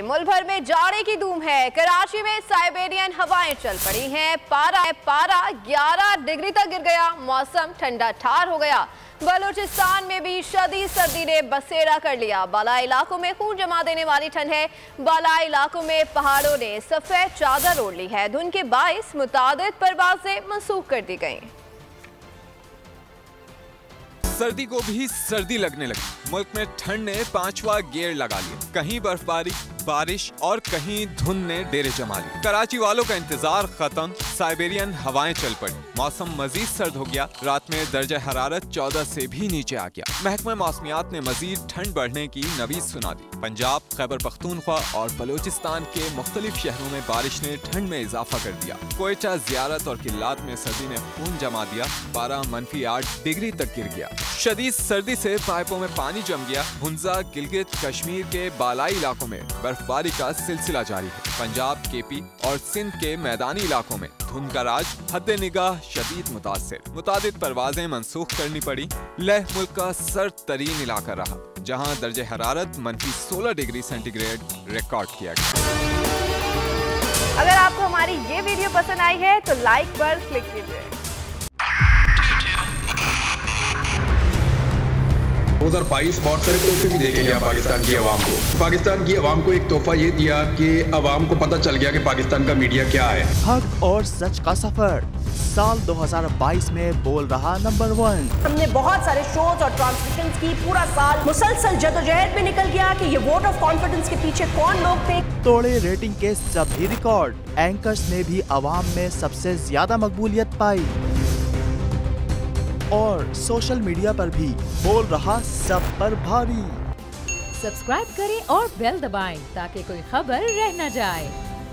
मुल्क भर में जाड़े की धूम है। कराची में साइबेरियन हवाएं चल पड़ी हैं। पारा 11 डिग्री तक गिर गया। मौसम ठंडा ठार हो गया। बलूचिस्तान में भी शदीद सर्दी ने बसेरा कर लिया। बालाई इलाकों में खून जमा देने वाली ठंड है। बालाई इलाकों में पहाड़ों ने सफेद चादर ओढ़ ली है। धुंध के बाइस मुतादिद परवाजें मंसूख कर दी गई। सर्दी को भी सर्दी लगने लगी। मुल्क में ठंड ने 5वां गियर लगा लिया। कहीं बर्फबारी, बारिश और कहीं धुंध ने डेरे जमा लिए। कराची वालों का इंतजार खत्म। साइबेरियन हवाएं चल पड़ी। मौसम मजीद सर्द हो गया। रात में दर्जा हरारत 14 से भी नीचे आ गया। महकमा मौसमियात ने मजीद ठंड बढ़ने की नवीज सुना दी। पंजाब, खैबर पख्तूनख्वा और बलूचिस्तान के मुख्तलिफ शहरों में बारिश ने ठंड में इजाफा कर दिया। कोयटा, ज़ियारत और किल्लात में सर्दी ने खून जमा दिया। पारा -8 डिग्री तक गिर गया। शदीद सर्दी से पाइपों में पानी जम गया। हुंजा, गिलगित, कश्मीर के बालाई इलाकों में बर्फबारी का सिलसिला जारी है। पंजाब, केपी और सिंध के मैदानी इलाकों में धुंध का राज हद निगाह शदीद मुतासिर। मुतादिद परवाजें मंसूख करनी पड़ी। लेह मुल्क का सर्द तरीन इलाका रहा, जहां दर्जे हरारत -16 डिग्री सेंटीग्रेड रिकॉर्ड किया गया। अगर आपको हमारी ये वीडियो पसंद आई है तो लाइक पर क्लिक कीजिए। 2022 बहुत सारे तोहफे भी देखे गया पाकिस्तान की आवाम को। पाकिस्तान की आवाम को एक तोहफा ये दिया कि आवाम को पता चल गया कि पाकिस्तान का मीडिया क्या है। हक और सच का सफर साल 2022 में बोल रहा नंबर 1। हमने बहुत सारे शोज और ट्रांसमिशंस की। पूरा साल मुसलसल जदोजहद में निकल गया कि ये वोट ऑफ कॉन्फिडेंस के पीछे कौन लोग थे। तोड़े रेटिंग के सभी रिकॉर्ड। एंकर्स ने भी आवाम में सबसे ज्यादा मकबूलियत पाई और सोशल मीडिया पर भी बोल रहा सब पर भारी। सब्सक्राइब करें और बेल दबाएं ताकि कोई खबर रह न जाए।